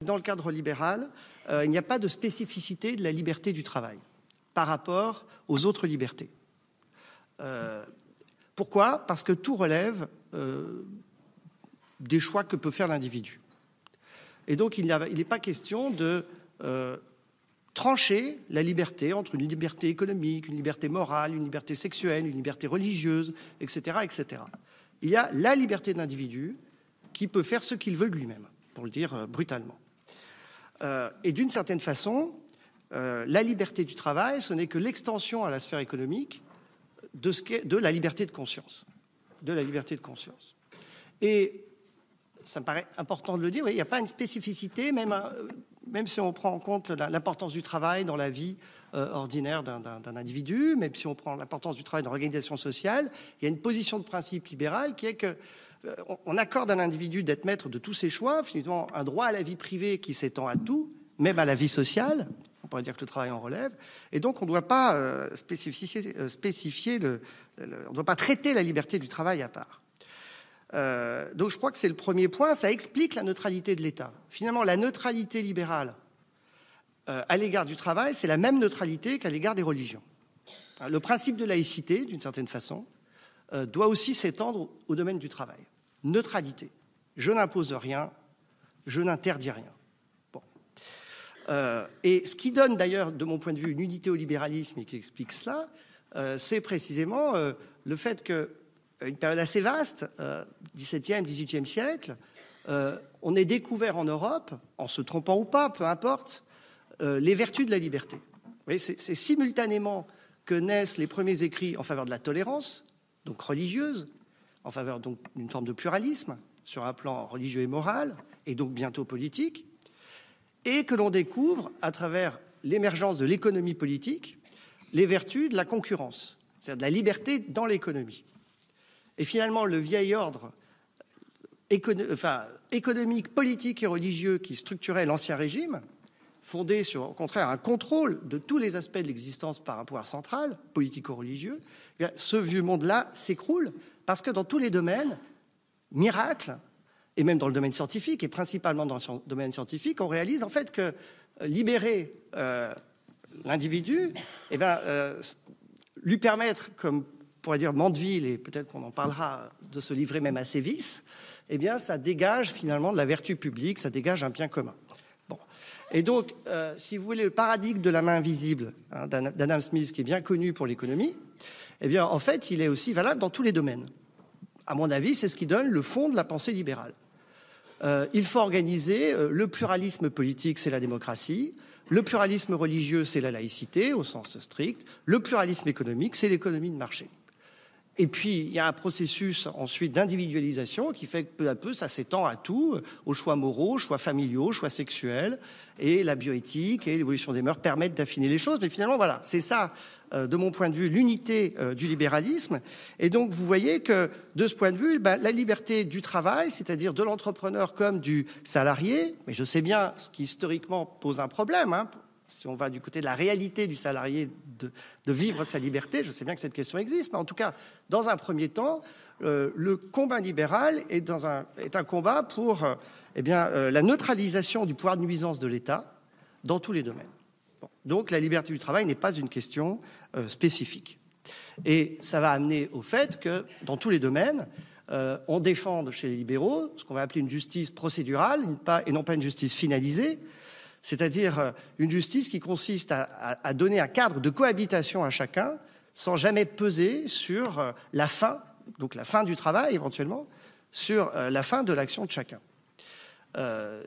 Dans le cadre libéral, il n'y a pas de spécificité de la liberté du travail par rapport aux autres libertés. Pourquoi ? Parce que tout relève des choix que peut faire l'individu. Et donc, il n'est pas question de trancher la liberté entre une liberté économique, une liberté morale, une liberté sexuelle, une liberté religieuse, etc., etc. Il y a la liberté de l'individu qui peut faire ce qu'il veut de lui-même, pour le dire brutalement. Et d'une certaine façon, la liberté du travail, ce n'est que l'extension à la sphère économique de la liberté de conscience. De la liberté de conscience. Et ça me paraît important de le dire, oui, il n'y a pas une spécificité, même si on prend en compte l'importance du travail dans la vie ordinaire d'un individu, même si on prend l'importance du travail dans l'organisation sociale, il y a une position de principe libérale qui est que on accorde à l'individu d'être maître de tous ses choix, finalement un droit à la vie privée qui s'étend à tout, même à la vie sociale. On pourrait dire que le travail en relève. Et donc, on ne doit pas spécifier on ne doit pas traiter la liberté du travail à part. Donc, je crois que c'est le premier point. Ça explique la neutralité de l'État. Finalement, la neutralité libérale à l'égard du travail, c'est la même neutralité qu'à l'égard des religions. Le principe de laïcité, d'une certaine façon, doit aussi s'étendre au domaine du travail. Neutralité. Je n'impose rien, je n'interdis rien. Bon. Et ce qui donne d'ailleurs, de mon point de vue, une unité au libéralisme et qui explique cela, c'est précisément le fait qu'une période assez vaste, XVIIe, XVIIIe siècle, on ait découvert en Europe, en se trompant ou pas, peu importe, les vertus de la liberté. Vous voyez, c'est simultanément que naissent les premiers écrits en faveur de la tolérance, donc religieuse, en faveur donc d'une forme de pluralisme sur un plan religieux et moral, et donc bientôt politique, et que l'on découvre à travers l'émergence de l'économie politique les vertus de la concurrence, c'est-à-dire de la liberté dans l'économie. Et finalement, le vieil ordre économique, politique et religieux qui structurait l'ancien régime, fondé sur, au contraire, un contrôle de tous les aspects de l'existence par un pouvoir central, politico-religieux, ce vieux monde-là s'écroule parce que dans tous les domaines, miracle, et même dans le domaine scientifique, et principalement dans le domaine scientifique, on réalise en fait que libérer l'individu, lui permettre, comme pourrait dire Mandeville, et peut-être qu'on en parlera, de se livrer même à ses vices, eh bien, ça dégage finalement de la vertu publique, ça dégage un bien commun. Et donc, si vous voulez, le paradigme de la main invisible d'Adam Smith, qui est bien connu pour l'économie, eh bien, en fait, il est aussi valable dans tous les domaines. À mon avis, c'est ce qui donne le fond de la pensée libérale. Il faut organiser le pluralisme politique, c'est la démocratie. Le pluralisme religieux, c'est la laïcité, au sens strict. Le pluralisme économique, c'est l'économie de marché. Et puis, il y a un processus ensuite d'individualisation qui fait que peu à peu, ça s'étend à tout, aux choix moraux, aux choix familiaux, aux choix sexuels. Et la bioéthique et l'évolution des mœurs permettent d'affiner les choses. Mais finalement, voilà, c'est ça, de mon point de vue, l'unité du libéralisme. Et donc, vous voyez que, de ce point de vue, la liberté du travail, c'est-à-dire de l'entrepreneur comme du salarié, mais je sais bien ce qui historiquement pose un problème, si on va du côté de la réalité du salarié de vivre sa liberté, je sais bien que cette question existe, mais en tout cas, dans un premier temps, le combat libéral est un combat pour la neutralisation du pouvoir de nuisance de l'État dans tous les domaines. Bon. Donc la liberté du travail n'est pas une question spécifique. Et ça va amener au fait que, dans tous les domaines, on défende chez les libéraux ce qu'on va appeler une justice procédurale et non pas une justice finalisée, c'est-à-dire une justice qui consiste à donner un cadre de cohabitation à chacun sans jamais peser sur la fin, donc la fin du travail éventuellement, sur la fin de l'action de chacun.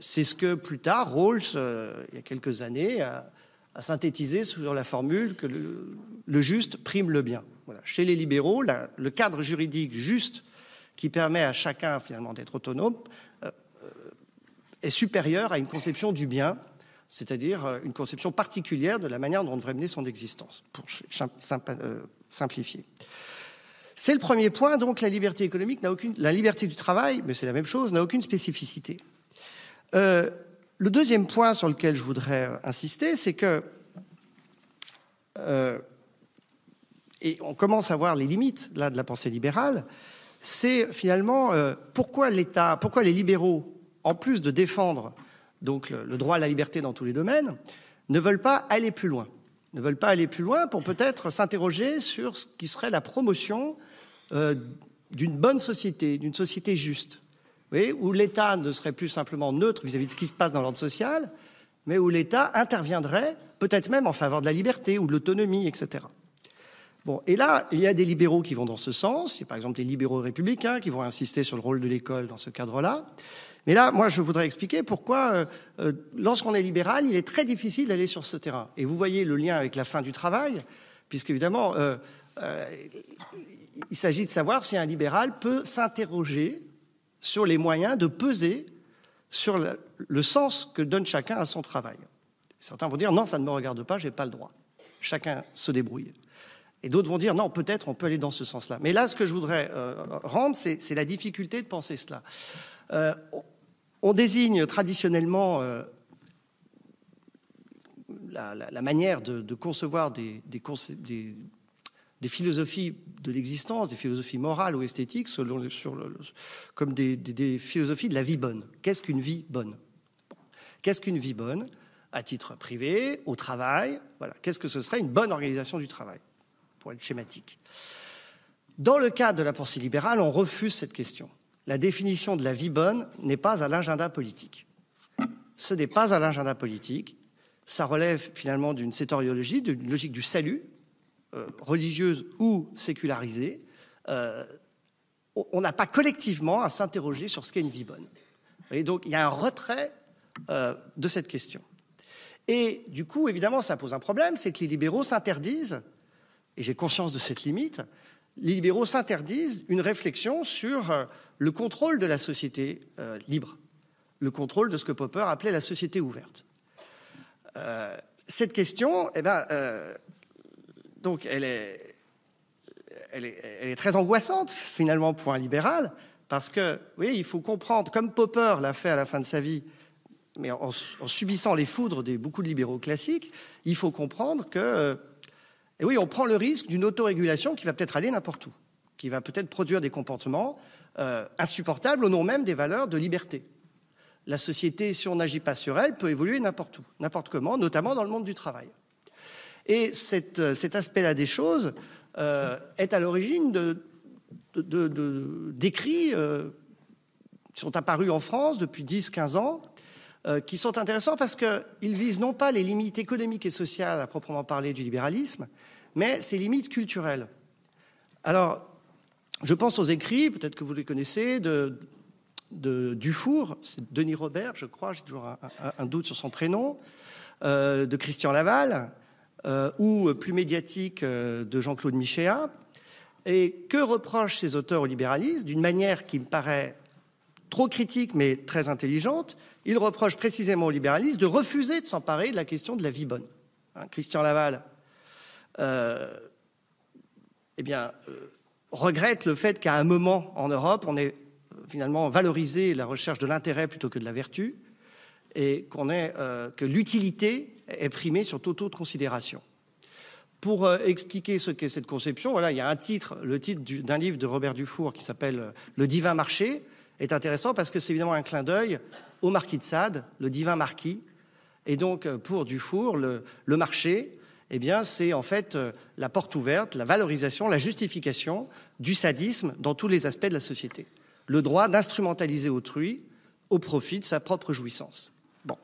C'est ce que plus tard Rawls, il y a quelques années, a synthétisé sur la formule que le juste prime le bien. Voilà. Chez les libéraux, le cadre juridique juste qui permet à chacun finalement d'être autonome est supérieur à une conception du bien, c'est-à-dire une conception particulière de la manière dont on devrait mener son existence, pour simplifier. C'est le premier point, donc la liberté économique la liberté du travail, mais c'est la même chose, n'a aucune spécificité. Le deuxième point sur lequel je voudrais insister, c'est que, et on commence à voir les limites là de la pensée libérale, c'est finalement pourquoi les libéraux, en plus de défendre donc le droit à la liberté dans tous les domaines, ne veulent pas aller plus loin. Ne veulent pas aller plus loin pour peut-être s'interroger sur ce qui serait la promotion d'une bonne société, d'une société juste. Vous voyez, où l'État ne serait plus simplement neutre vis-à-vis de ce qui se passe dans l'ordre social, mais où l'État interviendrait peut-être même en faveur de la liberté ou de l'autonomie, etc. Bon, et là, il y a des libéraux qui vont dans ce sens. Il y a par exemple des libéraux républicains qui vont insister sur le rôle de l'école dans ce cadre-là. Mais là, moi, je voudrais expliquer pourquoi, lorsqu'on est libéral, il est très difficile d'aller sur ce terrain. Et vous voyez le lien avec la fin du travail, puisqu'évidemment, il s'agit de savoir si un libéral peut s'interroger sur les moyens de peser sur le sens que donne chacun à son travail. Certains vont dire « non, ça ne me regarde pas, je n'ai pas le droit. Chacun se débrouille ». Et d'autres vont dire « non, peut-être on peut aller dans ce sens-là ». Mais là, ce que je voudrais rendre, c'est la difficulté de penser cela. On désigne traditionnellement la manière de concevoir des philosophies de l'existence, des philosophies morales ou esthétiques, comme des philosophies de la vie bonne. Qu'est-ce qu'une vie bonne ? Qu'est-ce qu'une vie bonne ? À titre privé, au travail, voilà. Qu'est-ce que ce serait une bonne organisation du travail, pour être schématique ? Dans le cadre de la pensée libérale, on refuse cette question. La définition de la vie bonne n'est pas à l'agenda politique. Ce n'est pas à l'agenda politique. Ça relève finalement d'une sétoriologie, d'une logique du salut, religieuse ou sécularisée. On n'a pas collectivement à s'interroger sur ce qu'est une vie bonne. Et donc, il y a un retrait de cette question. Et du coup, évidemment, ça pose un problème, c'est que les libéraux s'interdisent, et j'ai conscience de cette limite, les libéraux s'interdisent une réflexion sur le contrôle de la société libre, le contrôle de ce que Popper appelait la société ouverte. Cette question, donc, elle est très angoissante, finalement, pour un libéral, parce que, vous voyez, il faut comprendre, comme Popper l'a fait à la fin de sa vie, mais en subissant les foudres de beaucoup de libéraux classiques, il faut comprendre que, et oui, on prend le risque d'une autorégulation qui va peut-être aller n'importe où, qui va peut-être produire des comportements insupportables au nom même des valeurs de liberté. La société, si on n'agit pas sur elle, peut évoluer n'importe où, n'importe comment, notamment dans le monde du travail. Et cet aspect-là des choses est à l'origine d'écrits qui sont apparus en France depuis 10-15 ans, qui sont intéressants parce qu'ils visent non pas les limites économiques et sociales à proprement parler du libéralisme, mais ses limites culturelles. Alors, je pense aux écrits, peut-être que vous les connaissez, de Dufour, c'est Denis Robert, je crois, j'ai toujours un doute sur son prénom, de Christian Laval, ou plus médiatique de Jean-Claude Michéa. Et que reprochent ces auteurs au libéralisme ? D'une manière qui me paraît trop critique mais très intelligente, ils reprochent précisément au libéralisme de refuser de s'emparer de la question de la vie bonne. Christian Laval regrette le fait qu'à un moment en Europe, on ait finalement valorisé la recherche de l'intérêt plutôt que de la vertu, et que l'utilité est primée sur toute autre considération. Pour expliquer ce qu'est cette conception, voilà, il y a le titre d'un livre de Robert Dufour qui s'appelle « Le divin marché », est intéressant parce que c'est évidemment un clin d'œil au marquis de Sade, le divin marquis. Et donc, pour Dufour, le marché, eh bien, c'est en fait la porte ouverte, la valorisation, la justification du sadisme dans tous les aspects de la société. Le droit d'instrumentaliser autrui au profit de sa propre jouissance. Bon.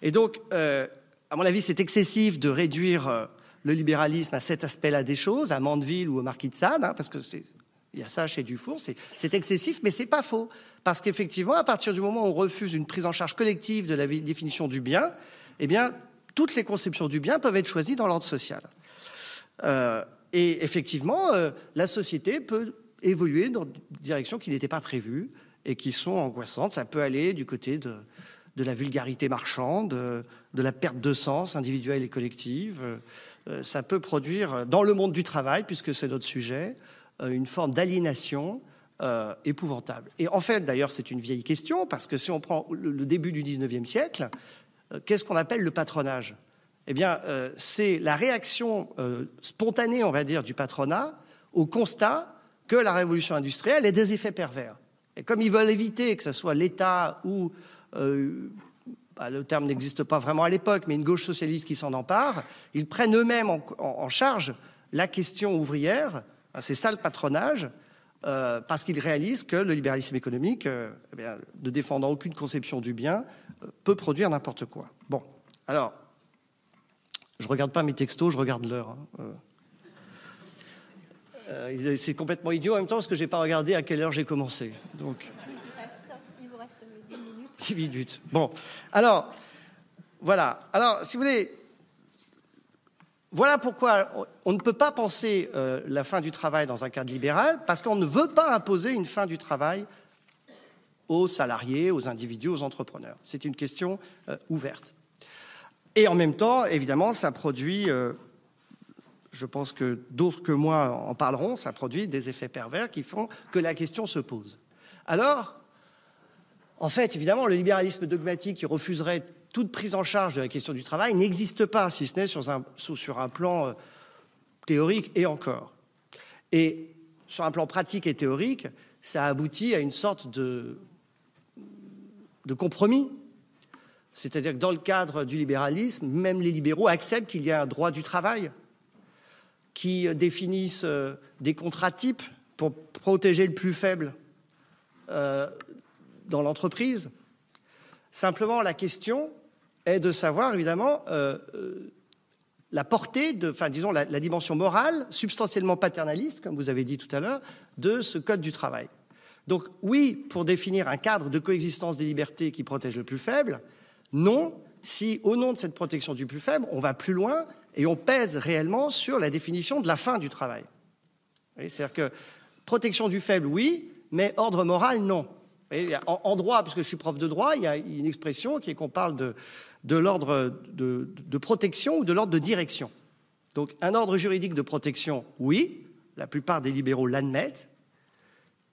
Et donc, à mon avis, c'est excessif de réduire le libéralisme à cet aspect-là des choses, à Mandeville ou au marquis de Sade, parce que il y a ça chez Dufour, c'est excessif, mais c'est pas faux. Parce qu'effectivement, à partir du moment où on refuse une prise en charge collective de la définition du bien, eh bien, toutes les conceptions du bien peuvent être choisies dans l'ordre social. Et effectivement, la société peut évoluer dans des directions qui n'étaient pas prévues et qui sont angoissantes. Ça peut aller du côté de la vulgarité marchande, de la perte de sens individuelle et collective. Ça peut produire, dans le monde du travail, puisque c'est notre sujet, une forme d'aliénation épouvantable. Et en fait, d'ailleurs, c'est une vieille question, parce que si on prend le début du XIXe siècle, qu'est-ce qu'on appelle le patronage ? Eh bien, c'est la réaction spontanée, on va dire, du patronat au constat que la révolution industrielle a des effets pervers. Et comme ils veulent éviter que ce soit l'État ou le terme n'existe pas vraiment à l'époque, mais une gauche socialiste qui s'en empare, ils prennent eux-mêmes en charge la question ouvrière, c'est ça le patronage, parce qu'ils réalisent que le libéralisme économique, ne défendant aucune conception du bien, peut produire n'importe quoi. Bon, alors, je ne regarde pas mes textos, je regarde l'heure. C'est complètement idiot en même temps parce que je n'ai pas regardé à quelle heure j'ai commencé. Donc... Il vous reste 10 minutes. 10 minutes. Bon, alors, voilà. Alors, si vous voulez, voilà pourquoi on ne peut pas penser la fin du travail dans un cadre libéral, parce qu'on ne veut pas imposer une fin du travail aux salariés, aux individus, aux entrepreneurs. C'est une question ouverte. Et en même temps, évidemment, ça produit, je pense que d'autres que moi en parleront, ça produit des effets pervers qui font que la question se pose. Alors, en fait, évidemment, le libéralisme dogmatique qui refuserait toute prise en charge de la question du travail n'existe pas, si ce n'est sur un plan théorique et encore. Et sur un plan pratique et théorique, ça aboutit à une sorte de compromis. C'est-à-dire que dans le cadre du libéralisme, même les libéraux acceptent qu'il y a un droit du travail, qui définissent des contrats types pour protéger le plus faible dans l'entreprise. Simplement, la question est de savoir, évidemment, la portée, disons, la dimension morale, substantiellement paternaliste, comme vous avez dit tout à l'heure, de ce code du travail. Donc, oui, pour définir un cadre de coexistence des libertés qui protège le plus faible, non, si, au nom de cette protection du plus faible, on va plus loin et on pèse réellement sur la définition de la fin du travail. C'est-à-dire que protection du faible, oui, mais ordre moral, non. En droit, puisque je suis prof de droit, il y a une expression qui est qu'on parle de l'ordre de protection ou de l'ordre de direction. Donc, un ordre juridique de protection, oui, la plupart des libéraux l'admettent,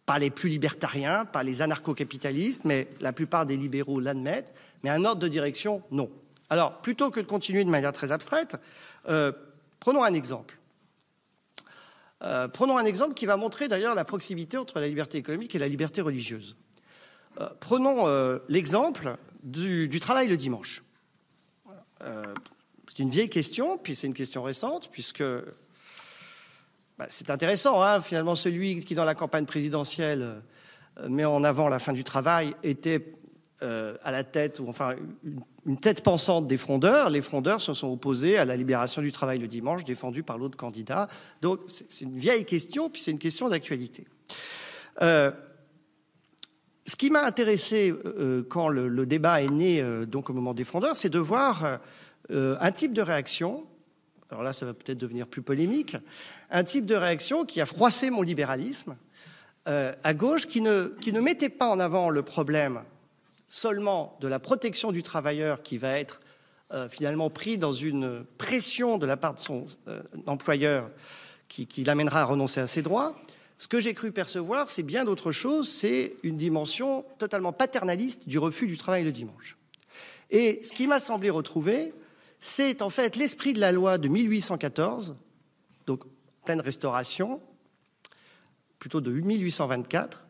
pas les plus libertariens, pas les anarcho-capitalistes, mais la plupart des libéraux l'admettent, mais un ordre de direction, non. Alors, plutôt que de continuer de manière très abstraite, prenons un exemple. Prenons un exemple qui va montrer d'ailleurs la proximité entre la liberté économique et la liberté religieuse. Prenons l'exemple du travail le dimanche. C'est une vieille question, puis c'est une question récente, puisque c'est intéressant, hein, finalement, celui qui, dans la campagne présidentielle, met en avant la fin du travail, était à la tête, ou enfin une tête pensante des frondeurs. Les frondeurs se sont opposés à la libération du travail le dimanche, défendue par l'autre candidat. Donc, c'est une vieille question, puis c'est une question d'actualité. Ce qui m'a intéressé quand le débat est né, donc au moment des frondeurs, c'est de voir un type de réaction. Alors là, ça va peut-être devenir plus polémique, un type de réaction qui a froissé mon libéralisme à gauche, qui ne mettait pas en avant le problème seulement de la protection du travailleur qui va être finalement pris dans une pression de la part de son employeur qui l'amènera à renoncer à ses droits. Ce que j'ai cru percevoir, c'est bien d'autre chose, c'est une dimension totalement paternaliste du refus du travail le dimanche. Et ce qui m'a semblé retrouver, c'est en fait l'esprit de la loi de 1814, donc pleine restauration, plutôt de 1824,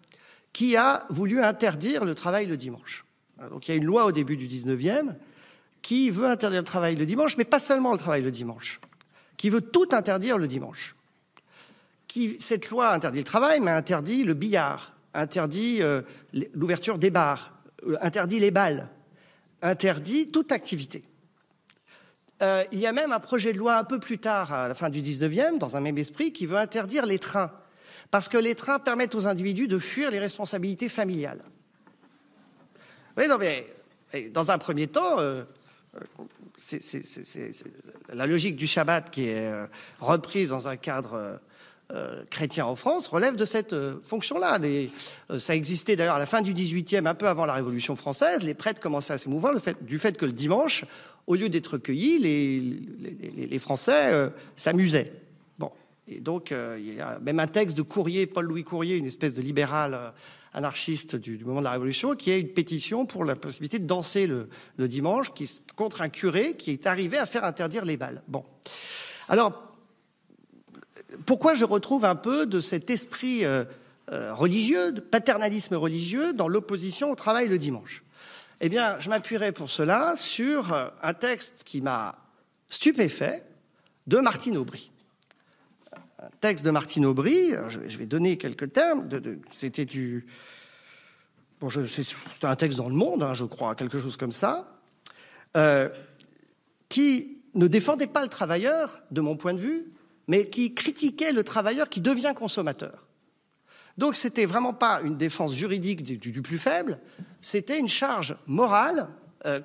qui a voulu interdire le travail le dimanche. Donc il y a une loi au début du 19e qui veut interdire le travail le dimanche, mais pas seulement le travail le dimanche, qui veut tout interdire le dimanche. Cette loi interdit le travail, mais interdit le billard, interdit l'ouverture des bars, interdit les bals, interdit toute activité. Il y a même un projet de loi un peu plus tard, à la fin du 19e, dans un même esprit, qui veut interdire les trains, parce que les trains permettent aux individus de fuir les responsabilités familiales. Oui, non, mais dans un premier temps, c'est la logique du Shabbat qui est reprise dans un cadre chrétien en France relève de cette fonction-là. Ça existait d'ailleurs à la fin du XVIIIe, un peu avant la Révolution française. Les prêtres commençaient à s'émouvoir du fait que le dimanche, au lieu d'être cueillis, les Français s'amusaient. Bon, et donc il y a même un texte de Courier, Paul-Louis Courier, une espèce de libéral anarchiste du moment de la Révolution, qui a une pétition pour la possibilité de danser le dimanche contre un curé qui est arrivé à faire interdire les bals. Bon, alors pourquoi je retrouve un peu de cet esprit religieux, de paternalisme religieux, dans l'opposition au travail le dimanche? Eh bien, je m'appuierai pour cela sur un texte qui m'a stupéfait de Martine Aubry. Un texte de Martine Aubry, je vais donner quelques termes, c'était c'était un texte dans Le Monde, je crois, quelque chose comme ça, qui ne défendait pas le travailleur, de mon point de vue, mais qui critiquait le travailleur qui devient consommateur. Donc, c'était vraiment pas une défense juridique du plus faible, c'était une charge morale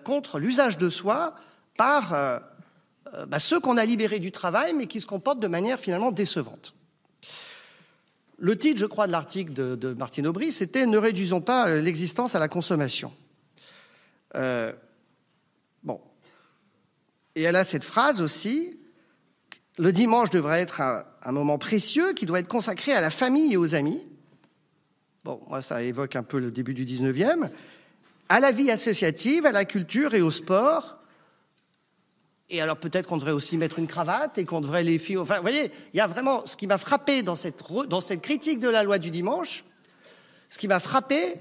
contre l'usage de soi par ceux qu'on a libérés du travail, mais qui se comportent de manière finalement décevante. Le titre, je crois, de l'article de Martine Aubry, c'était « Ne réduisons pas l'existence à la consommation ». Bon. Et elle a cette phrase aussi, « Le dimanche devrait être un moment précieux qui doit être consacré à la famille et aux amis ». Bon, moi, ça évoque un peu le début du 19e. À la vie associative, à la culture et au sport. Et alors, peut-être qu'on devrait aussi mettre une cravate et qu'on devrait les filles... Enfin, vous voyez, il y a vraiment... Ce qui m'a frappé dans cette critique de la loi du dimanche, ce qui m'a frappé,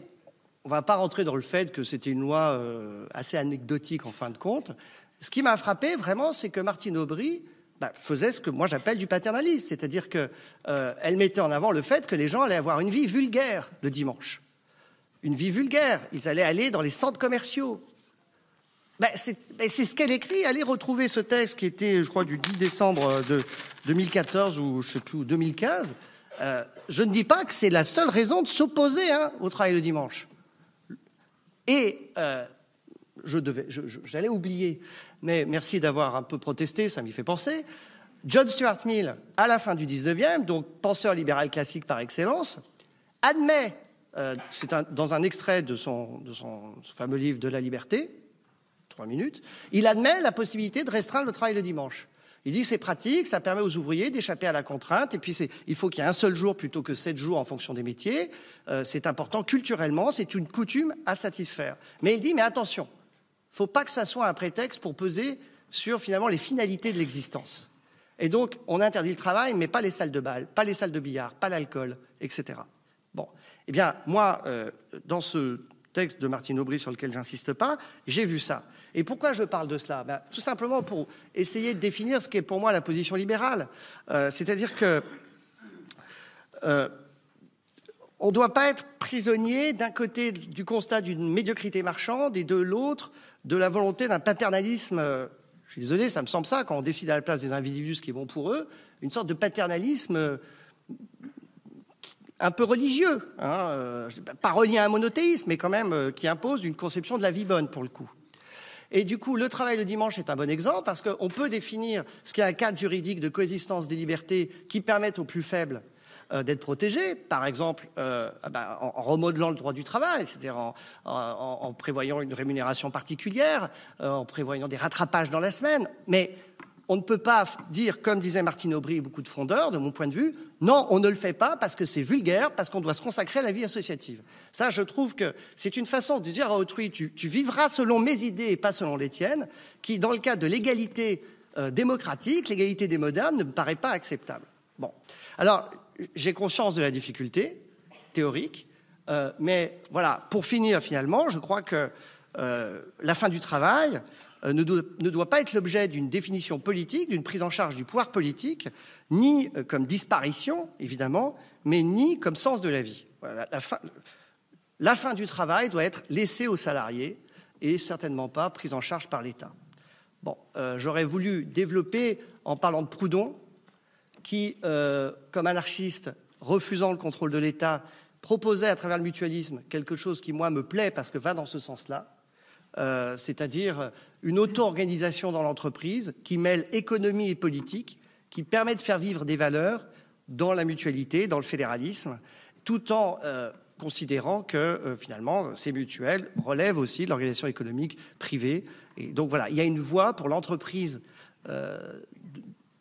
on ne va pas rentrer dans le fait que c'était une loi assez anecdotique en fin de compte. Ce qui m'a frappé, vraiment, c'est que Martine Aubry faisait ce que moi j'appelle du paternalisme, c'est-à-dire qu'elle mettait en avant le fait que les gens allaient avoir une vie vulgaire le dimanche. Une vie vulgaire. Ils allaient aller dans les centres commerciaux. C'est ce qu'elle écrit. Allez retrouver ce texte qui était, je crois, du 10 décembre de 2014 ou je sais plus, 2015. Je ne dis pas que c'est la seule raison de s'opposer au travail le dimanche. Et j'allais oublier, mais merci d'avoir un peu protesté, ça m'y fait penser. John Stuart Mill, à la fin du 19e, donc penseur libéral classique par excellence, admet, dans un extrait de son fameux livre de la liberté, 3 minutes, il admet la possibilité de restreindre le travail le dimanche. Il dit c'est pratique, ça permet aux ouvriers d'échapper à la contrainte, et puis il faut qu'il y ait un seul jour plutôt que 7 jours en fonction des métiers. C'est important culturellement, c'est une coutume à satisfaire. Mais il dit mais attention, il ne faut pas que ça soit un prétexte pour peser sur finalement les finalités de l'existence. Et donc on interdit le travail, mais pas les salles de bal, pas les salles de billard, pas l'alcool, etc. Bon, eh bien moi, dans ce texte de Martine Aubry sur lequel j'insiste pas, j'ai vu ça. Et pourquoi je parle de cela ? Tout simplement pour essayer de définir ce qu'est pour moi la position libérale. C'est-à-dire que on ne doit pas être prisonnier d'un côté du constat d'une médiocrité marchande et de l'autre de la volonté d'un paternalisme. Je suis désolé, ça me semble ça, quand on décide à la place des individus ce qui est bon pour eux, une sorte de paternalisme un peu religieux, pas relié à un monothéisme, mais quand même qui impose une conception de la vie bonne pour le coup. Et du coup, le travail le dimanche est un bon exemple parce qu'on peut définir ce qu'est un cadre juridique de coexistence des libertés qui permettent aux plus faibles d'être protégés, par exemple en remodelant le droit du travail, c'est-à-dire en prévoyant une rémunération particulière, en prévoyant des rattrapages dans la semaine. Mais on ne peut pas dire, comme disait Martine Aubry et beaucoup de frondeurs, de mon point de vue, non, on ne le fait pas parce que c'est vulgaire, parce qu'on doit se consacrer à la vie associative. Ça, je trouve que c'est une façon de dire à autrui, tu vivras selon mes idées et pas selon les tiennes, qui, dans le cadre de l'égalité démocratique, l'égalité des modernes, ne me paraît pas acceptable. Bon. Alors, j'ai conscience de la difficulté théorique, mais voilà, pour finir finalement, je crois que la fin du travail ne doit pas être l'objet d'une définition politique, d'une prise en charge du pouvoir politique, ni comme disparition, évidemment, mais ni comme sens de la vie. Voilà, la fin du travail doit être laissée aux salariés et certainement pas prise en charge par l'État. Bon, j'aurais voulu développer en parlant de Proudhon, qui, comme anarchiste, refusant le contrôle de l'État, proposait à travers le mutualisme quelque chose qui, moi, me plaît parce que va dans ce sens-là, c'est-à-dire une auto-organisation dans l'entreprise qui mêle économie et politique, qui permet de faire vivre des valeurs dans la mutualité, dans le fédéralisme, tout en considérant que, finalement, ces mutuelles relèvent aussi de l'organisation économique privée. Et donc, voilà, il y a une voie pour l'entreprise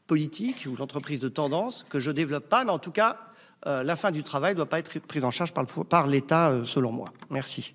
politique ou l'entreprise de tendance que je ne développe pas, mais en tout cas, la fin du travail ne doit pas être prise en charge par l'État, selon moi. Merci.